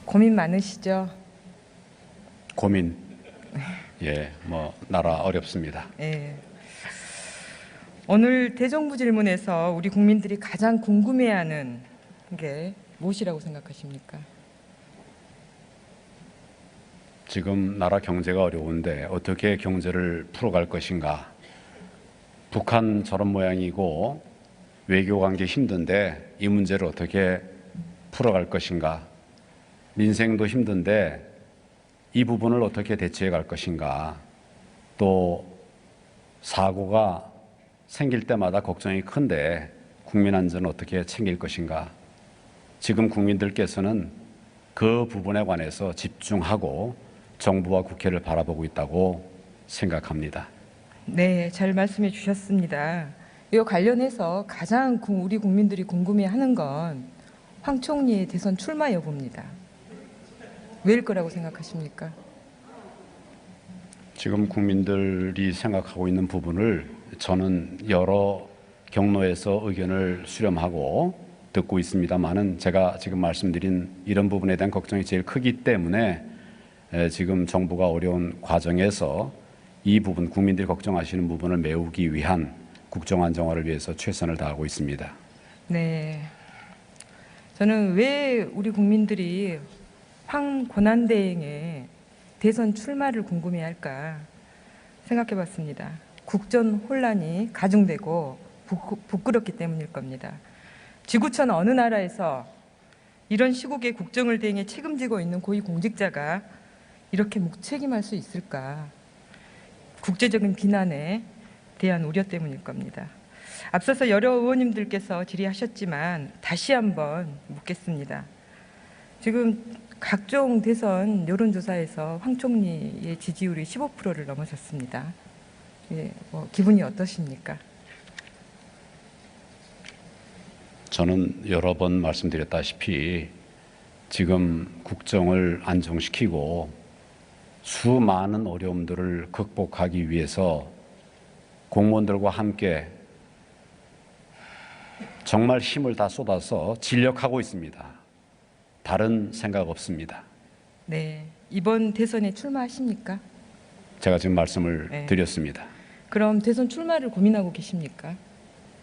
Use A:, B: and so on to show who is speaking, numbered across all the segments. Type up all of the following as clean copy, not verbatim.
A: 고민 많으시죠?
B: 고민. 예, 나라 어렵습니다.
A: 예. 오늘 대정부 질문에서 우리 국민들이 가장 궁금해하는 게 무엇이라고 생각하십니까?
B: 지금 나라 경제가 어려운데 어떻게 경제를 풀어갈 것인가? 북한 저런 모양이고 외교 관계 힘든데 이 문제를 어떻게 풀어갈 것인가? 민생도 힘든데 이 부분을 어떻게 대처해 갈 것인가? 또 사고가 생길 때마다 걱정이 큰데 국민 안전을 어떻게 챙길 것인가? 지금 국민들께서는 그 부분에 관해서 집중하고 정부와 국회를 바라보고 있다고 생각합니다.
A: 네, 잘 말씀해 주셨습니다. 이와 관련해서 가장 우리 국민들이 궁금해하는 건 황 총리의 대선 출마 여부입니다. 왜일 거라고 생각하십니까?
B: 지금 국민들이 생각하고 있는 부분을 저는 여러 경로에서 의견을 수렴하고 듣고 있습니다만은 제가 지금 말씀드린 이런 부분에 대한 걱정이 제일 크기 때문에 지금 정부가 어려운 과정에서 이 부분, 국민들이 걱정하시는 부분을 메우기 위한 국정 안정화를 위해서 최선을 다하고 있습니다.
A: 네, 저는 왜 우리 국민들이 황 권한대행의 대선 출마를 궁금해할까 생각해봤습니다. 국정 혼란이 가중되고 부끄럽기 때문일 겁니다. 지구촌 어느 나라에서 이런 시국에 국정을 대행해 책임지고 있는 고위공직자가 이렇게 무책임할 수 있을까? 국제적인 비난에 대한 우려 때문일 겁니다. 앞서서 여러 의원님들께서 질의하셨지만 다시 한번 묻겠습니다. 지금 각종 대선 여론조사에서 황 총리의 지지율이 15%를 넘어섰습니다. 예, 기분이 어떠십니까?
B: 저는 여러 번 말씀드렸다시피 지금 국정을 안정시키고 수많은 어려움들을 극복하기 위해서 공무원들과 함께 정말 힘을 다 쏟아서 진력하고 있습니다. 다른 생각 없습니다.
A: 네, 이번 대선에 출마하십니까?
B: 제가 지금 말씀을
A: 네.
B: 드렸습니다.
A: 그럼 대선 출마를 고민하고 계십니까?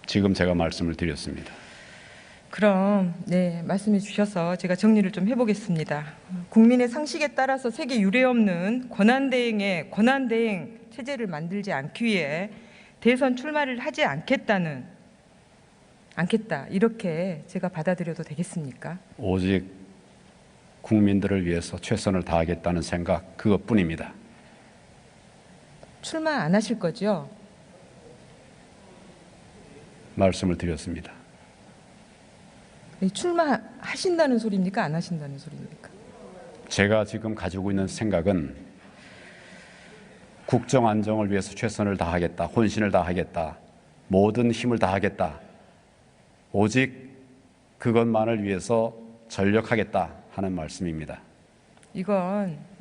B: 지금 제가 말씀을 드렸습니다.
A: 그럼 네, 말씀해 주셔서 제가 정리를 좀 해보겠습니다. 국민의 상식에 따라서 세계 유례 없는 권한대행 체제를 만들지 않기 위해 대선 출마를 하지 않겠다 이렇게 제가 받아들여도 되겠습니까?
B: 오직 국민들을 위해서 최선을 다하겠다는 생각 그것뿐입니다.
A: 출마 안 하실 거죠?
B: 말씀을 드렸습니다.
A: 출마하신다는 소리입니까? 안 하신다는 소리입니까?
B: 제가 지금 가지고 있는 생각은 국정 안정을 위해서 최선을 다하겠다, 혼신을 다하겠다, 모든 힘을 다하겠다, 오직 그것만을 위해서 전력하겠다 하는 말씀입니다.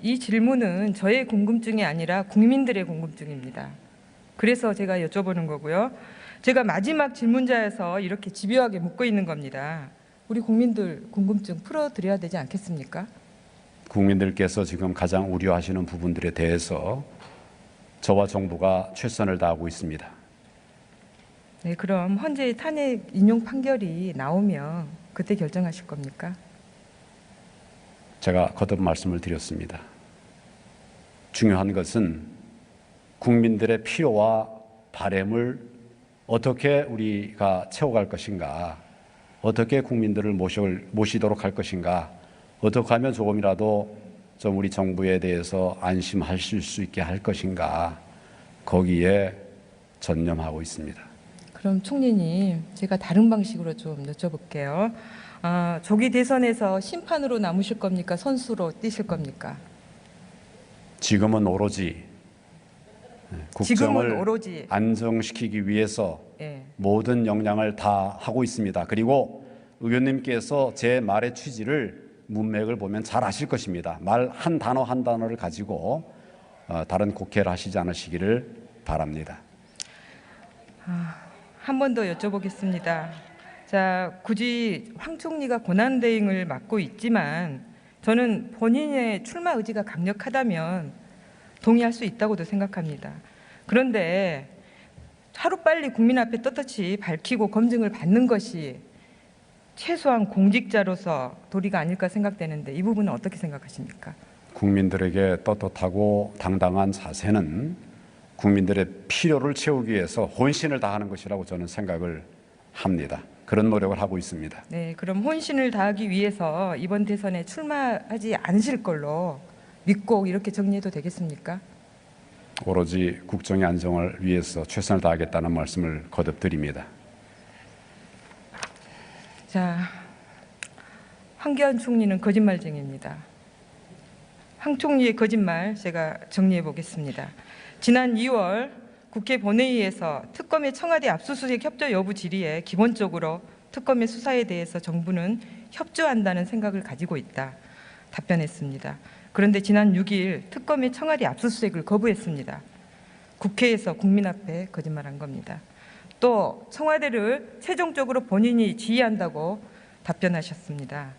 A: 이 질문은 저의 궁금증이 아니라 국민들의 궁금증입니다. 그래서 제가 여쭤보는 거고요. 제가 마지막 질문자여서 이렇게 집요하게 묻고 있는 겁니다. 우리 국민들 궁금증 풀어드려야 되지 않겠습니까?
B: 국민들께서 지금 가장 우려하시는 부분들에 대해서 저와 정부가 최선을 다하고 있습니다.
A: 네, 그럼 헌재의 탄핵 인용 판결이 나오면 그때 결정하실 겁니까?
B: 제가 거듭 말씀을 드렸습니다. 중요한 것은 국민들의 필요와 바람을 어떻게 우리가 채워갈 것인가, 어떻게 국민들을 모시도록 할 것인가, 어떻게 하면 조금이라도 좀 우리 정부에 대해서 안심하실 수 있게 할 것인가, 거기에 전념하고 있습니다.
A: 그럼 총리님, 제가 다른 방식으로 좀 여쭤볼게요. 조기 대선에서 심판으로 남으실 겁니까? 선수로 뛰실 겁니까?
B: 지금은 오로지 국정을
A: 오로지
B: 안정시키기 위해서
A: 예.
B: 모든 역량을 다 하고 있습니다. 그리고 의원님께서 제 말의 취지를 문맥을 보면 잘 아실 것입니다. 말 한 단어 한 단어를 가지고 다른 곡해를 하시지 않으시기를 바랍니다.
A: 한 번 더 여쭤보겠습니다. 자, 굳이 황 총리가 권한대행을 맡고 있지만 저는 본인의 출마 의지가 강력하다면 동의할 수 있다고도 생각합니다. 그런데 하루빨리 국민 앞에 떳떳이 밝히고 검증을 받는 것이 최소한 공직자로서 도리가 아닐까 생각되는데 이 부분은 어떻게 생각하십니까?
B: 국민들에게 떳떳하고 당당한 자세는 국민들의 필요를 채우기 위해서 혼신을 다하는 것이라고 저는 생각을 합니다. 그런 노력을 하고 있습니다.
A: 네, 그럼 혼신을 다하기 위해서 이번 대선에 출마하지 않으실 걸로 믿고 이렇게 정리해도 되겠습니까?
B: 오로지 국정의 안정을 위해서 최선을 다하겠다는 말씀을 거듭 드립니다.
A: 자, 황교안 총리는 거짓말쟁이입니다. 황 총리의 거짓말 제가 정리해 보겠습니다. 지난 2월 국회 본회의에서 특검의 청와대 압수수색 협조 여부 질의에 기본적으로 특검의 수사에 대해서 정부는 협조한다는 생각을 가지고 있다 답변했습니다. 그런데 지난 6일 특검의 청와대 압수수색을 거부했습니다. 국회에서 국민 앞에 거짓말한 겁니다. 또 청와대를 최종적으로 본인이 지휘한다고 답변하셨습니다.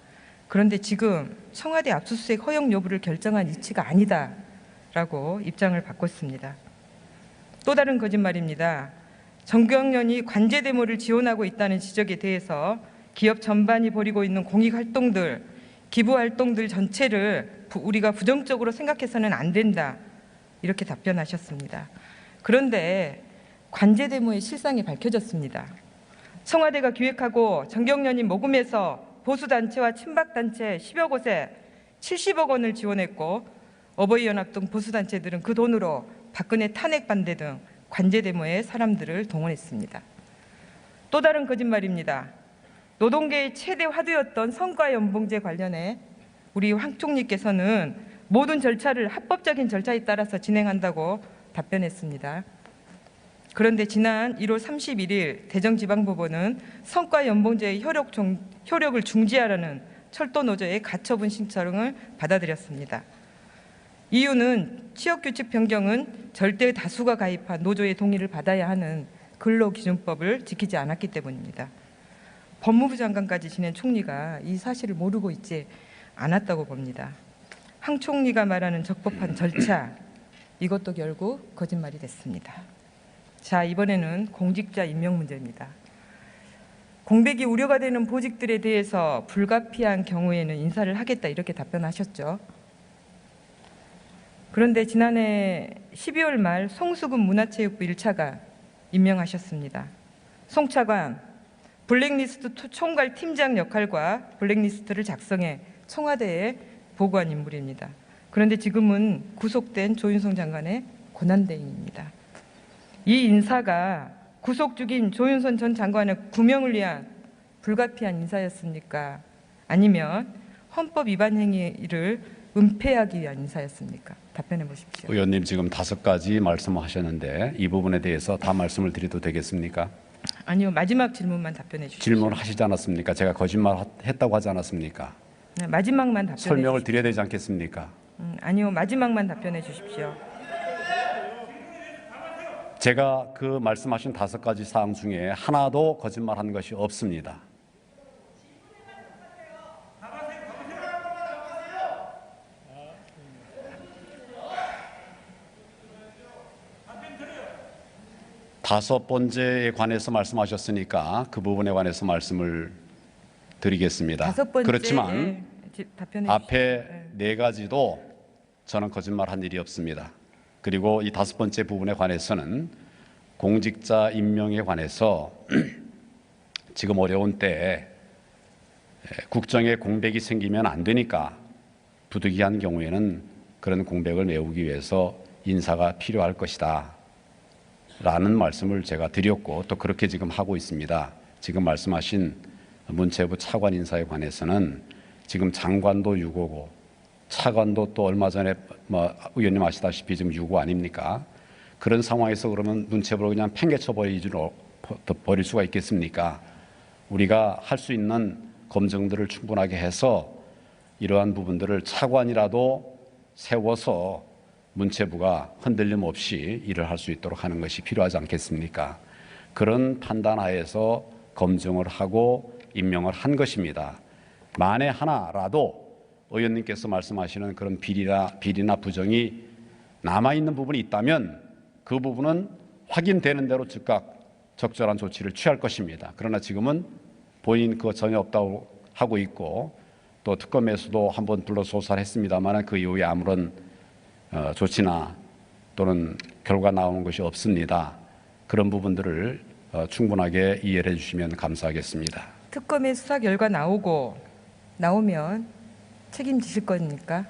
A: 그런데 지금 청와대 압수수색 허용 여부를 결정한 이치가 아니다라고 입장을 바꿨습니다. 또 다른 거짓말입니다. 정경련이 관제 데모를 지원하고 있다는 지적에 대해서 기업 전반이 벌이고 있는 공익활동들, 기부활동들 전체를 우리가 부정적으로 생각해서는 안 된다 이렇게 답변하셨습니다. 그런데 관제 데모의 실상이 밝혀졌습니다. 청와대가 기획하고 정경련이 모금해서 보수단체와 친박단체 10여 곳에 70억 원을 지원했고 어버이연합 등 보수단체들은 그 돈으로 박근혜 탄핵 반대 등 관제 데모에 사람들을 동원했습니다. 또 다른 거짓말입니다. 노동계의 최대 화두였던 성과연봉제 관련해 우리 황 총리께서는 모든 절차를 합법적인 절차에 따라서 진행한다고 답변했습니다. 그런데 지난 1월 31일 대전지방법원은 성과연봉제의 효력을 중지하라는 철도노조의 가처분 신청을 받아들였습니다. 이유는 취업규칙 변경은 절대 다수가 가입한 노조의 동의를 받아야 하는 근로기준법을 지키지 않았기 때문입니다. 법무부 장관까지 지낸 총리가 이 사실을 모르고 있지 않았다고 봅니다. 황 총리가 말하는 적법한 절차, 이것도 결국 거짓말이 됐습니다. 자, 이번에는 공직자 임명 문제입니다. 공백이 우려가 되는 보직들에 대해서 불가피한 경우에는 인사를 하겠다 이렇게 답변하셨죠. 그런데 지난해 12월 말 송수근 문화체육부 1차관 임명하셨습니다. 송 차관, 블랙리스트 총괄 팀장 역할과 블랙리스트를 작성해 청와대에 보고한 인물입니다. 그런데 지금은 구속된 조윤선 장관의 권한대행입니다. 이 인사가 구속 중인 조윤선 전 장관의 구명을 위한 불가피한 인사였습니까? 아니면 헌법 위반 행위를 은폐하기 위한 인사였습니까? 답변해 보십시오.
B: 의원님 지금 5가지 말씀하셨는데 이 부분에 대해서 다 말씀을 드려도 되겠습니까?
A: 아니요. 마지막 질문만 답변해 주십시오.
B: 질문하시지 않았습니까? 제가 거짓말 했다고 하지 않았습니까?
A: 네, 마지막만 답변해
B: 설명을
A: 주십시오.
B: 드려야 되지 않겠습니까?
A: 아니요. 마지막만 답변해 주십시오.
B: 제가 그 말씀하신 5가지 사항 중에 하나도 거짓말한 것이 없습니다. 다섯 번째에 관해서 말씀하셨으니까 그 부분에 관해서 말씀을 드리겠습니다.
A: 다섯 번째,
B: 그렇지만
A: 답변해
B: 앞에 4가지도 저는 거짓말한 일이 없습니다. 그리고 이 5번째 부분에 관해서는 공직자 임명에 관해서 지금 어려운 때에 국정에 공백이 생기면 안 되니까 부득이한 경우에는 그런 공백을 메우기 위해서 인사가 필요할 것이다 라는 말씀을 제가 드렸고 또 그렇게 지금 하고 있습니다. 지금 말씀하신 문체부 차관 인사에 관해서는 지금 장관도 유고고 차관도 또 얼마 전에 의원님 아시다시피 지금 유고 아닙니까? 그런 상황에서 그러면 문체부를 그냥 팽개쳐 버릴 수가 있겠습니까? 우리가 할 수 있는 검증들을 충분하게 해서 이러한 부분들을 차관이라도 세워서 문체부가 흔들림 없이 일을 할 수 있도록 하는 것이 필요하지 않겠습니까? 그런 판단하에서 검증을 하고 임명을 한 것입니다. 만에 하나라도 의원님께서 말씀하시는 그런 비리나 부정이 남아있는 부분이 있다면 그 부분은 확인되는 대로 즉각 적절한 조치를 취할 것입니다. 그러나 지금은 본인 그거 전혀 없다고 하고 있고 또 특검에서도 한번 불러 조사를 했습니다만 그 이후에 아무런 조치나 또는 결과 나오는 것이 없습니다. 그런 부분들을 충분하게 이해를 해주시면 감사하겠습니다.
A: 특검의 수사 결과 나오면 책임지실 겁니까?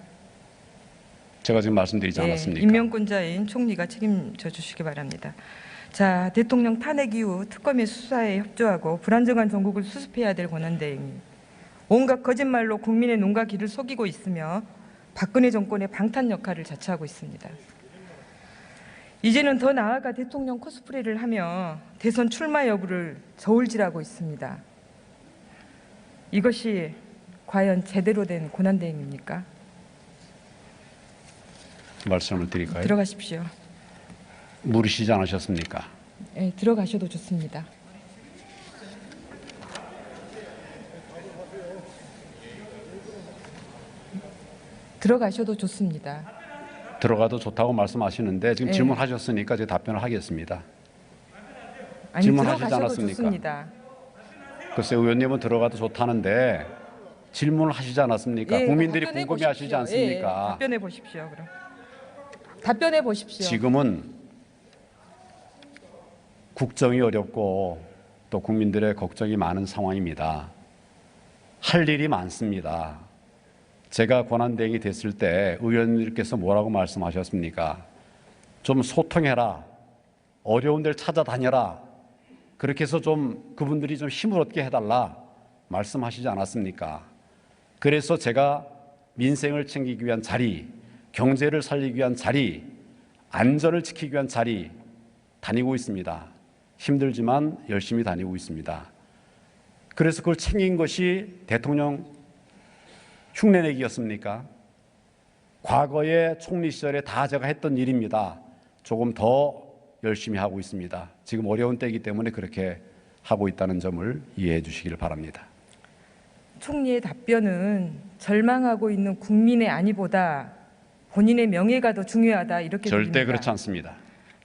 B: 제가 지금 말씀드리지
A: 예,
B: 않았습니까?
A: 임명권자인 총리가 책임져 주시기 바랍니다. 자, 대통령 탄핵 이후 특검의 수사에 협조하고 불안정한 전국을 수습해야 될 권한대행이 온갖 거짓말로 국민의 눈과 귀를 속이고 있으며 박근혜 정권의 방탄 역할을 자처하고 있습니다. 이제는 더 나아가 대통령 코스프레를 하며 대선 출마 여부를 저울질하고 있습니다. 이것이 과연 제대로 된 권한대행입니까?
B: 말씀을 드릴까요?
A: 들어가십시오.
B: 물으시지 않으셨습니까?
A: 네, 들어가셔도 좋습니다. 들어가셔도 좋습니다.
B: 들어가도 좋다고 말씀하시는데 지금
A: 네.
B: 질문하셨으니까 제가 답변을 하겠습니다.
A: 아니,
B: 질문하시지
A: 들어가셔도
B: 않았습니까?
A: 좋습니다.
B: 글쎄 의원님은 들어가도 좋다는데 질문을 하시지 않았습니까?
A: 예,
B: 국민들이
A: 답변해
B: 궁금해하시지
A: 보십시오.
B: 않습니까?
A: 예, 답변해 보십시오. 그럼 답변해 보십시오.
B: 지금은 국정이 어렵고 또 국민들의 걱정이 많은 상황입니다. 할 일이 많습니다. 제가 권한대행이 됐을 때 의원님께서 뭐라고 말씀하셨습니까? 좀 소통해라. 어려운 데를 찾아다녀라. 그렇게 해서 좀 그분들이 좀 힘을 얻게 해달라 말씀하시지 않았습니까? 그래서 제가 민생을 챙기기 위한 자리, 경제를 살리기 위한 자리, 안전을 지키기 위한 자리 다니고 있습니다. 힘들지만 열심히 다니고 있습니다. 그래서 그걸 챙긴 것이 대통령 흉내내기였습니까? 과거에 총리 시절에 다 제가 했던 일입니다. 조금 더 열심히 하고 있습니다. 지금 어려운 때이기 때문에 그렇게 하고 있다는 점을 이해해 주시길 바랍니다.
A: 총리의 답변은 절망하고 있는 국민의 안위보다 본인의 명예가 더 중요하다 이렇게
B: 절대
A: 들립니다.
B: 그렇지 않습니다.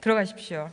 A: 들어가십시오.